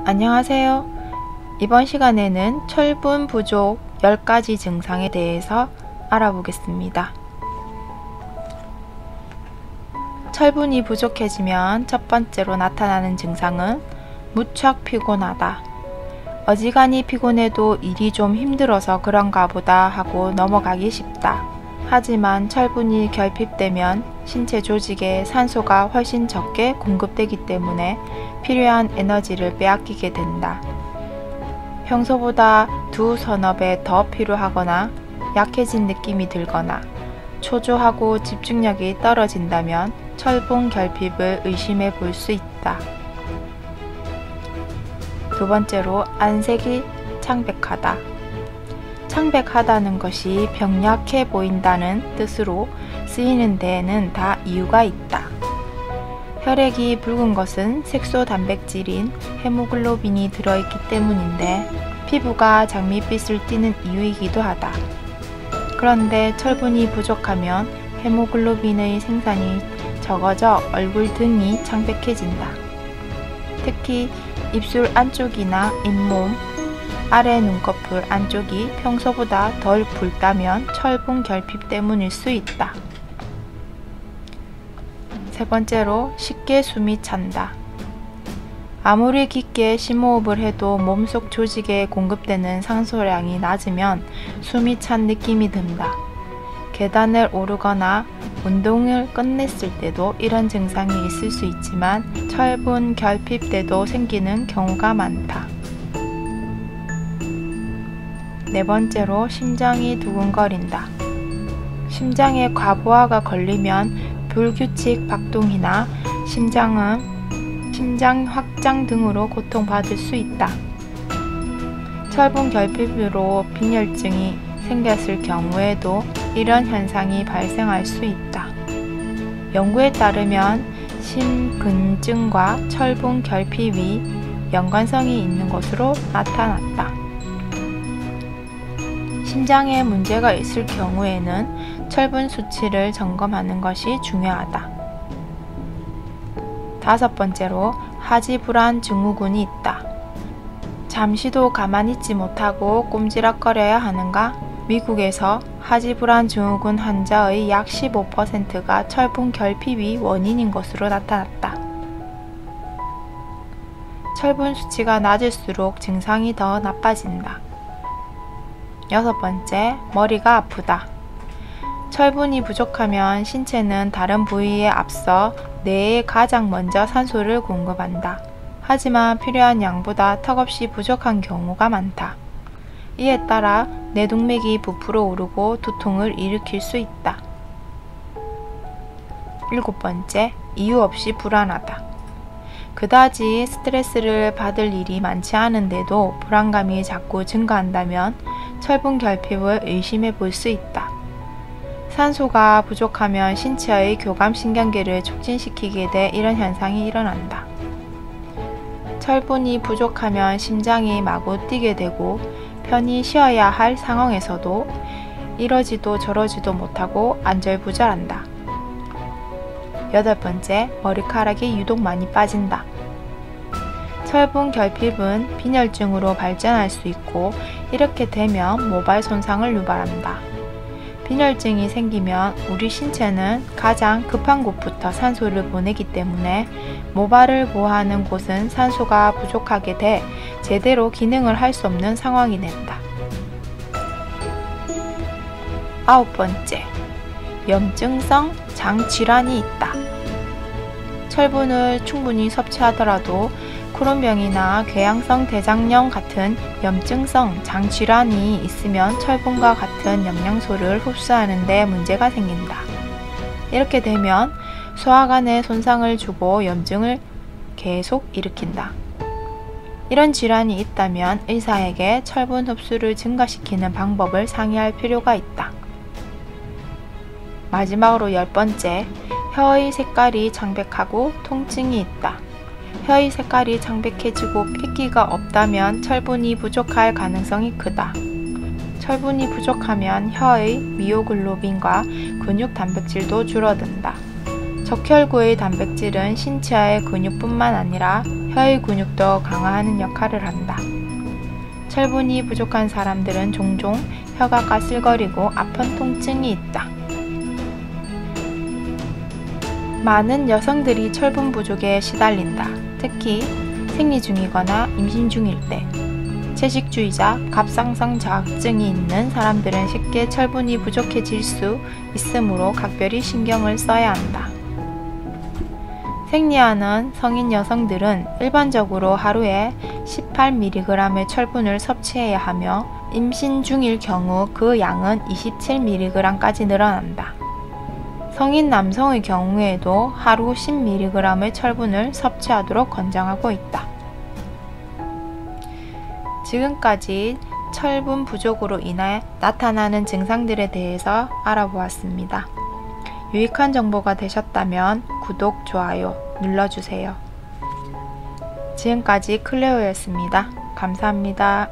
안녕하세요. 이번 시간에는 철분 부족 10가지 증상에 대해서 알아보겠습니다. 철분이 부족해지면 첫 번째로 나타나는 증상은 무척 피곤하다. 어지간히 피곤해도 일이 좀 힘들어서 그런가 보다 하고 넘어가기 쉽다. 하지만 철분이 결핍되면 신체 조직에 산소가 훨씬 적게 공급되기 때문에 필요한 에너지를 빼앗기게 된다. 평소보다 두서너 배 더 필요하거나 약해진 느낌이 들거나 초조하고 집중력이 떨어진다면 철분 결핍을 의심해 볼 수 있다. 두 번째로 안색이 창백하다. 창백하다는 것이 병약해 보인다는 뜻으로 쓰이는 데에는 다 이유가 있다. 혈액이 붉은 것은 색소 단백질인 헤모글로빈이 들어있기 때문인데 피부가 장밋빛을 띠는 이유이기도 하다. 그런데 철분이 부족하면 헤모글로빈의 생산이 적어져 얼굴 등이 창백해진다. 특히 입술 안쪽이나 잇몸, 아래 눈꺼풀 안쪽이 평소보다 덜 붉다면 철분 결핍 때문일 수 있다. 세 번째로 쉽게 숨이 찬다. 아무리 깊게 심호흡을 해도 몸속 조직에 공급되는 산소량이 낮으면 숨이 찬 느낌이 든다. 계단을 오르거나 운동을 끝냈을 때도 이런 증상이 있을 수 있지만 철분 결핍 때도 생기는 경우가 많다. 네 번째로 심장이 두근거린다. 심장에 과부하가 걸리면 불규칙 박동이나 심장 확장 등으로 고통받을 수 있다. 철분 결핍으로 빈혈증이 생겼을 경우에도 이런 현상이 발생할 수 있다. 연구에 따르면 심근증과 철분 결핍이 연관성이 있는 것으로 나타났다. 심장에 문제가 있을 경우에는 철분 수치를 점검하는 것이 중요하다. 다섯 번째로 하지불안 증후군이 있다. 잠시도 가만히 있지 못하고 꼼지락거려야 하는가? 미국에서 하지불안 증후군 환자의 약 15%가 철분 결핍이 원인인 것으로 나타났다. 철분 수치가 낮을수록 증상이 더 나빠진다. 여섯 번째, 머리가 아프다. 철분이 부족하면 신체는 다른 부위에 앞서 뇌에 가장 먼저 산소를 공급한다. 하지만 필요한 양보다 턱없이 부족한 경우가 많다. 이에 따라 뇌동맥이 부풀어 오르고 두통을 일으킬 수 있다. 일곱 번째, 이유 없이 불안하다. 그다지 스트레스를 받을 일이 많지 않은데도 불안감이 자꾸 증가한다면 철분 결핍을 의심해 볼 수 있다. 산소가 부족하면 신체의 교감신경계를 촉진시키게 돼 이런 현상이 일어난다. 철분이 부족하면 심장이 마구 뛰게 되고 편히 쉬어야 할 상황에서도 이러지도 저러지도 못하고 안절부절한다. 여덟 번째, 머리카락이 유독 많이 빠진다. 철분 결핍은 빈혈증으로 발전할 수 있고 이렇게 되면 모발 손상을 유발한다. 빈혈증이 생기면 우리 신체는 가장 급한 곳부터 산소를 보내기 때문에 모발을 보호하는 곳은 산소가 부족하게 돼 제대로 기능을 할 수 없는 상황이 된다. 아홉 번째, 염증성 장질환이 있다. 철분을 충분히 섭취하더라도 크론병이나 궤양성 대장염 같은 염증성 장질환이 있으면 철분과 같은 영양소를 흡수하는 데 문제가 생긴다. 이렇게 되면 소화관에 손상을 주고 염증을 계속 일으킨다. 이런 질환이 있다면 의사에게 철분 흡수를 증가시키는 방법을 상의할 필요가 있다. 마지막으로 열 번째, 혀의 색깔이 창백하고 통증이 있다. 혀의 색깔이 창백해지고 핏기가 없다면 철분이 부족할 가능성이 크다. 철분이 부족하면 혀의 미오글로빈과 근육 단백질도 줄어든다. 적혈구의 단백질은 신체의 근육뿐만 아니라 혀의 근육도 강화하는 역할을 한다. 철분이 부족한 사람들은 종종 혀가 까슬거리고 아픈 통증이 있다. 많은 여성들이 철분 부족에 시달린다. 특히 생리 중이거나 임신 중일 때. 채식주의자, 갑상선 저하증이 있는 사람들은 쉽게 철분이 부족해질 수 있으므로 각별히 신경을 써야 한다. 생리하는 성인 여성들은 일반적으로 하루에 18mg의 철분을 섭취해야 하며 임신 중일 경우 그 양은 27mg까지 늘어난다. 성인 남성의 경우에도 하루 10mg의 철분을 섭취하도록 권장하고 있다. 지금까지 철분 부족으로 인해 나타나는 증상들에 대해서 알아보았습니다. 유익한 정보가 되셨다면 구독, 좋아요 눌러주세요. 지금까지 클레오였습니다. 감사합니다.